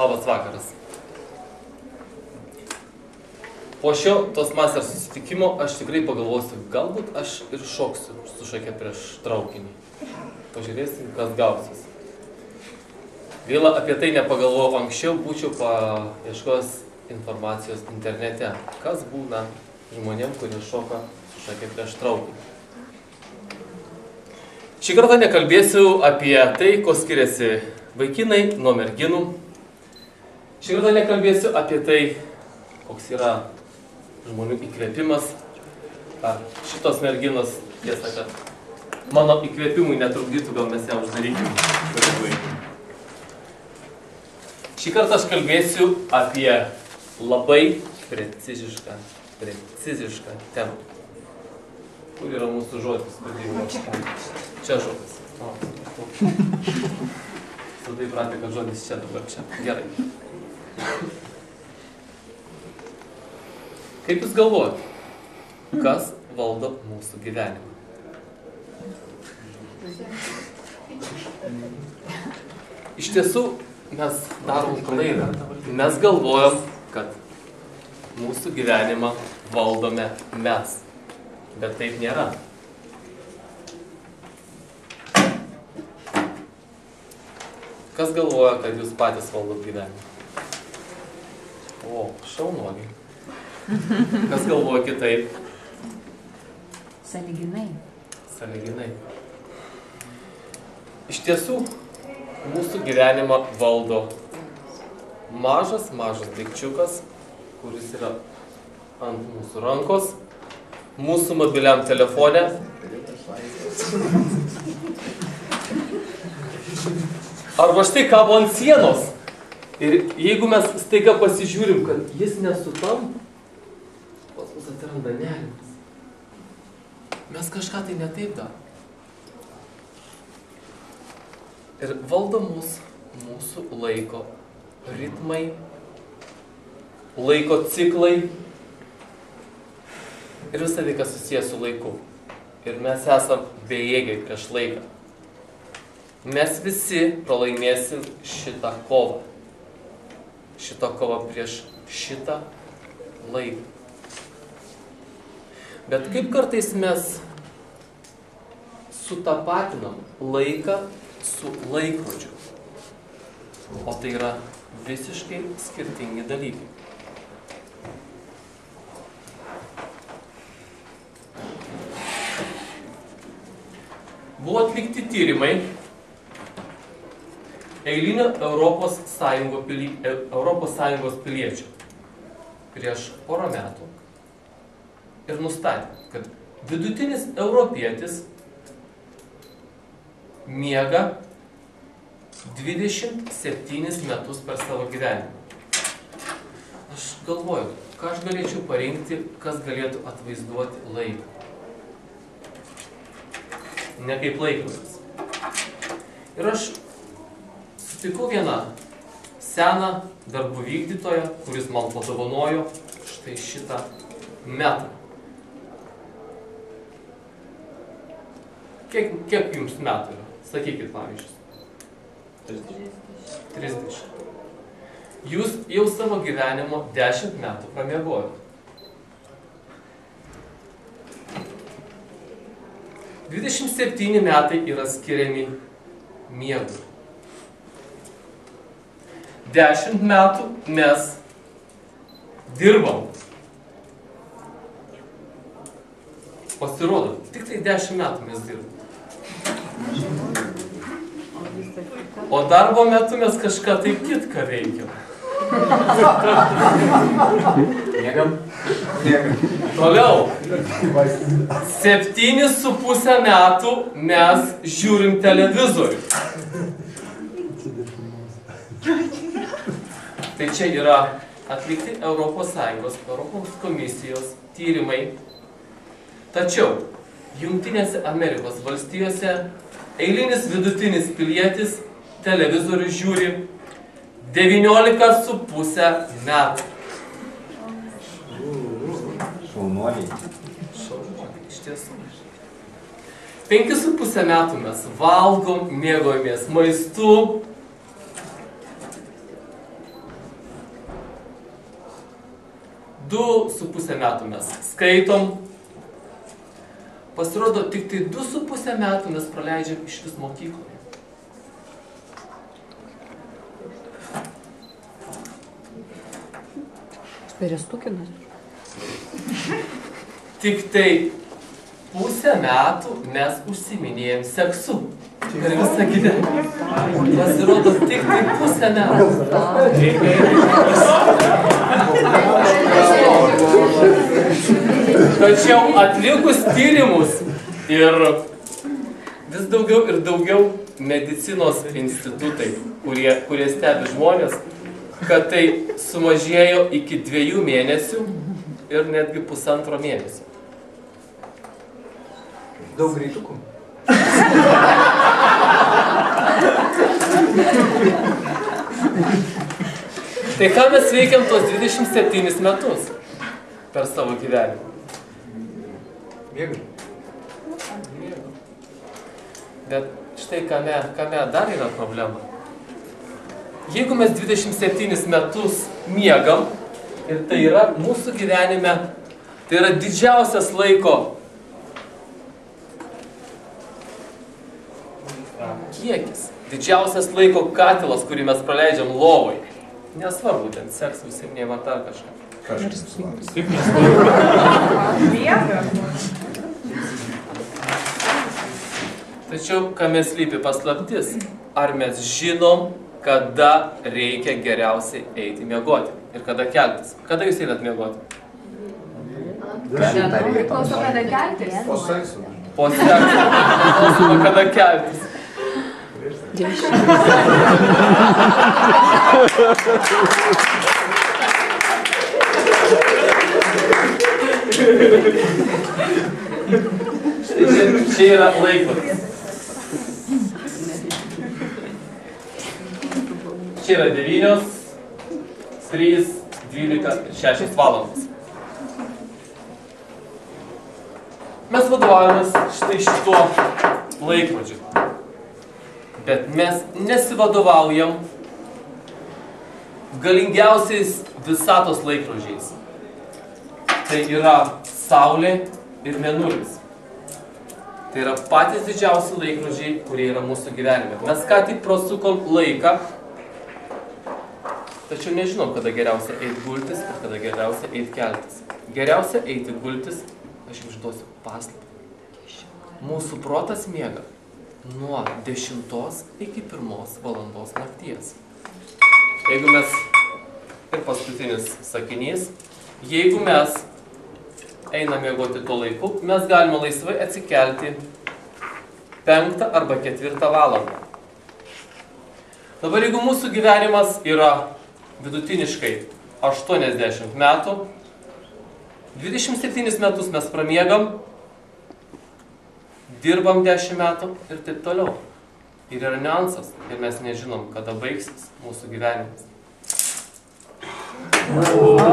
Labas vakaras. Po šio Toastmasters susitikimo aš tikrai pagalvosiu, galbūt aš ir šoksiu su šake prieš traukinį. Pažiūrėsim, kas gausis. Gaila, apie tai nepagalvojau anksčiau, būčiau paieškojęs informacijos internete. Kas būna žmonėm, kurie šoka su šake prieš traukinį. Šį kartą nekalbėsiu apie tai, ko skiriasi vaikinai nuo merginų. Šį kartą nekalbėsiu apie tai, koks yra žmonių įkvėpimas. Ar šitos merginos, tiesa, kad mano įkvėpimui netrukdytų, gal mes ją uždarykim. Šį kartą aš kalbėsiu apie labai precizišką temą. Kur yra mūsų žodis? Čia žodis. Tada įpratė, kad žodis čia, dabar čia. Gerai. Kaip jūs galvojate, kas valdo mūsų gyvenimą? Iš tiesų, mes darom klaidą. Mes galvojam, kad mūsų gyvenimą valdome mes. Bet taip nėra. Kas galvoja, kad jūs patys valdot gyvenimą? O, šaunuoliai. Kas galvoja kitaip? Sąlyginai. Iš tiesų, mūsų gyvenimą valdo mažas daikčiukas, kuris yra ant mūsų rankos, mūsų mobiliam telefone. Arba štai kabo ant sienos. Ir jeigu mes staiga pasižiūrim, kad jis nesutampa, pas mus atsiranda nerimas. Mes kažką tai netaip darom. Ir valdo mūsų laiko ritmai, laiko ciklai ir visą tai, kas susijęs su laiku. Ir mes esam bejėgiai prieš laiką. Mes visi pralaimėsim šitą kovą. Šitą kovą prieš šitą laiką. Bet kaip kartais mes sutapatinam laiką su laikrodžiu. O tai yra visiškai skirtingi dalykai. Buvo atlikti tyrimai eilinio Europos Sąjungos piliečių prieš porą metų ir nustatė, kad vidutinis europietis miega 27 metus per savo gyvenimą. Aš galvoju, ką aš galėčiau parinkti, kas galėtų atvaizduoti laiką. Ne kaip laikrodis. Ir aš sutikau vieną seną darbų vykdytoją, kuris man padovanojo štai šitą metrą. Kiek jums metų yra? Sakykit pavyzdžius. 30. Jūs jau savo gyvenimo 10 metų pramiegojot. 27 metai yra skiriami miegui. 10 metų mes dirbam. Pasirodo, tik tai 10 metų mes dirbam. O darbo metu mes kažką tai kitką veikiam. Miegam. Toliau. 7,5 metų mes žiūrim televizorių. Tai čia yra atlikti Europos komisijos tyrimai. Tačiau Jungtinėse Amerikos valstijose eilinis vidutinis pilietis televizorių žiūri 19,5 metų. Šaunuoliai. Iš tiesų. 5,5 metų mes valgom, mėgojamės maistu. 2,5 metų mes skaitom. Pasirodo, tik tai 2,5 metų mes praleidžiam iš vis mokykloje. Perestukinas. Tik tai 1,5 metų mes užsiminėjom seksu. Ir visą gyvenimą. Pasirodo, tik tai 1,5 metų. Tačiau atlikus tyrimus ir vis daugiau ir daugiau medicinos institutai, kurie stebi žmonės, kad tai sumažėjo iki 2 mėnesių ir netgi 1,5 mėnesio. Daug greitukų. Tai ką mes veikiam tos 27 metus per savo gyvenimą? Miegam. Bet štai kame dar yra problema. Jeigu mes 27 metus miegam, ir tai yra mūsų gyvenime, tai yra didžiausias laiko kiekis, didžiausias laiko katilas, kurį mes praleidžiam lovoj. Nesvarbu, ten seks užsiminėjim ar dar kažką. Tačiau, kame slypi paslaptis? Ar mes žinom, kada reikia geriausiai eiti miegoti ir kada keltis? Kada jūs einat miegoti? Priklauso, kada keltis. Po sekso. Po sekso. Priklausoma, kada keltis. Čia yra laikrodis. Čia yra 9, 3, 12 ir 6 valandos. Mes vadovaujamės štai šituo laikrodžiu. Bet mes nesivadovaujam galingiausiais visatos laikrodžiais. Tai yra Saulė ir Mėnulis. Tai yra patys didžiausi laikrodžiai, kurie yra mūsų gyvenime. Mes ką tik prasukom laiką, tačiau nežinom, kada geriausia eiti gultis ir kada geriausia eiti keltis. Geriausia eiti gultis, aš jums išduosiu paslaptį. Mūsų protas miega nuo 10 iki 1 valandos nakties. Jeigu mes, ir paskutinis sakinys, jeigu mes einame miegoti tuo laiku, mes galime laisvai atsikelti 5 arba 4 valandą. Dabar jeigu mūsų gyvenimas yra vidutiniškai 80 metų, 27 metus mes pramiegam, dirbam 10 metų ir taip toliau. Ir yra niuansas, ir mes nežinom, kada baigsis mūsų gyvenimas. Oh,